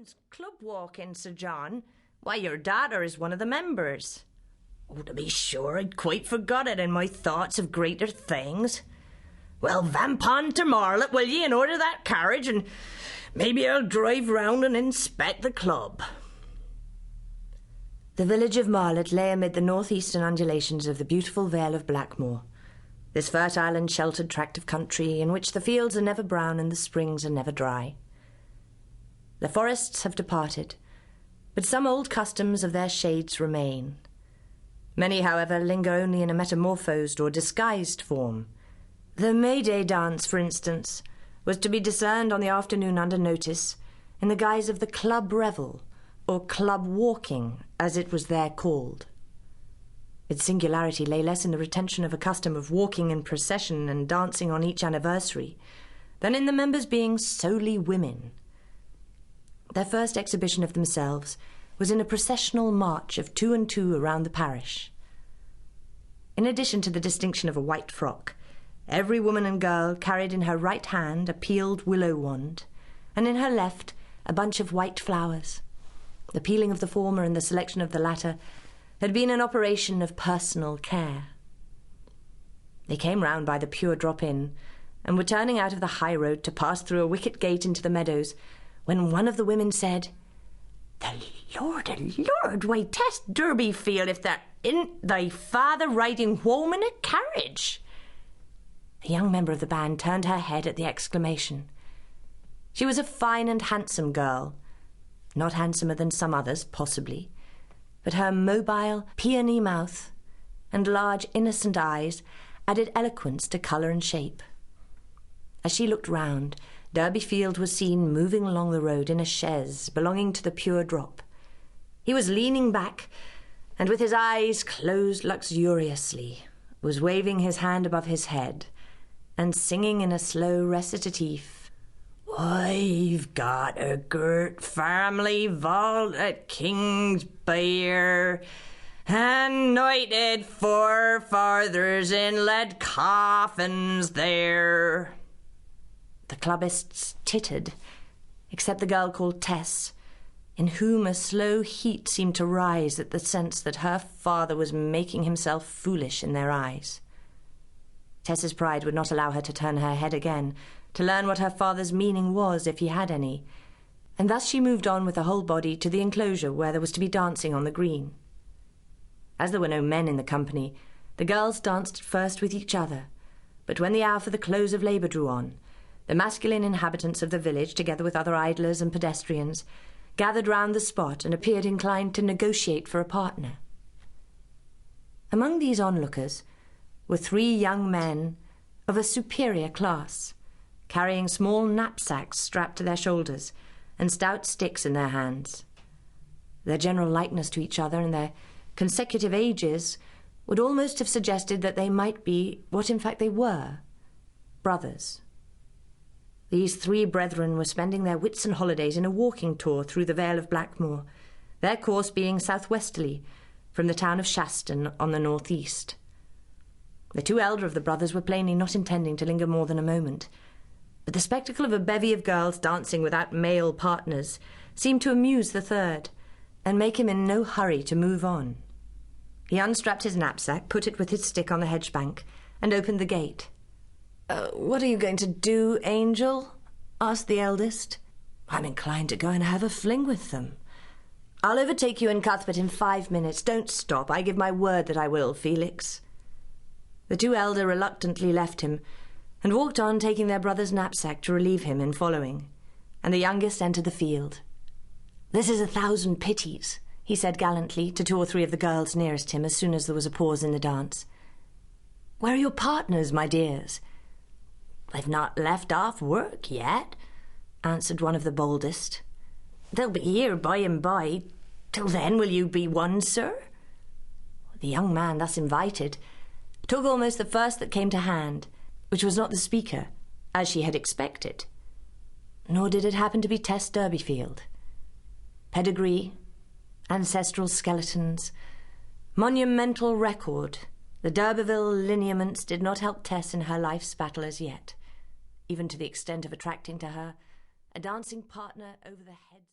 uplands club walking, Sir John. Why, your daughter is one of the members. Oh, to be sure, I'd quite forgot it in my thoughts of greater things. Well, vamp on to Marlet, will ye, and order that carriage, and maybe I'll drive round and inspect the club. The village of Marlet lay amid the northeastern undulations of the beautiful Vale of Blackmoor, this fertile and sheltered tract of country in which the fields are never brown and the springs are never dry. The forests have departed, but some old customs of their shades remain. Many, however, linger only in a metamorphosed or disguised form. The May Day dance, for instance, was to be discerned on the afternoon under notice in the guise of the club revel, or club walking, as it was there called. Its singularity lay less in the retention of a custom of walking in procession and dancing on each anniversary than in the members being solely women. Their first exhibition of themselves was in a processional march of 2 and 2 around the parish. In addition to the distinction of a white frock, every woman and girl carried in her right hand a peeled willow wand, and in her left a bunch of white flowers. The peeling of the former and the selection of the latter had been an operation of personal care. They came round by the Pure Drop Inn, and were turning out of the high road to pass through a wicket gate into the meadows, when one of the women said, "The Lord, why, Tess Durbeyfield, if there isn't thy father riding home in a carriage!" A young member of the band turned her head at the exclamation. She was a fine and handsome girl, not handsomer than some others, possibly, but her mobile, peony mouth and large, innocent eyes added eloquence to colour and shape. As she looked round, Durbeyfield was seen moving along the road in a chaise belonging to the Pure Drop. He was leaning back, and with his eyes closed luxuriously, was waving his hand above his head, and singing in a slow recitative, "I've got a girt family vault at Kingsbear, and knighted forefathers in lead coffins there." The clubbists tittered, except the girl called Tess, in whom a slow heat seemed to rise at the sense that her father was making himself foolish in their eyes. Tess's pride would not allow her to turn her head again, to learn what her father's meaning was, if he had any, and thus she moved on with the whole body to the enclosure where there was to be dancing on the green. As there were no men in the company, the girls danced first with each other, but when the hour for the close of labour drew on, the masculine inhabitants of the village, together with other idlers and pedestrians, gathered round the spot and appeared inclined to negotiate for a partner. Among these onlookers were 3 young men of a superior class, carrying small knapsacks strapped to their shoulders and stout sticks in their hands. Their general likeness to each other and their consecutive ages would almost have suggested that they might be, what in fact they were, brothers. These 3 brethren were spending their Whitsun holidays in a walking tour through the Vale of Blackmoor, their course being southwesterly from the town of Shaston on the northeast. The 2 elder of the brothers were plainly not intending to linger more than a moment, but the spectacle of a bevy of girls dancing without male partners seemed to amuse the third, and make him in no hurry to move on. He unstrapped his knapsack, put it with his stick on the hedge-bank, and opened the gate. "What are you going to do, Angel?" asked the eldest. "I'm inclined to go and have a fling with them." "I'll overtake you in Cuthbert in 5 minutes. Don't stop. I give my word that I will, Felix." The 2 elder reluctantly left him, and walked on, taking their brother's knapsack to relieve him in following, and the youngest entered the field. "This is 1,000 pities," he said gallantly to 2 or 3 of the girls nearest him as soon as there was a pause in the dance. "Where are your partners, my dears?" "They've not left off work yet," answered one of the boldest. "They'll be here by and by. Till then will you be one, sir?" The young man, thus invited, took almost the first that came to hand, which was not the speaker, as she had expected. Nor did it happen to be Tess Durbeyfield. Pedigree, ancestral skeletons, monumental record, the D'Urberville lineaments did not help Tess in her life's battle as yet, even to the extent of attracting to her a dancing partner over the heads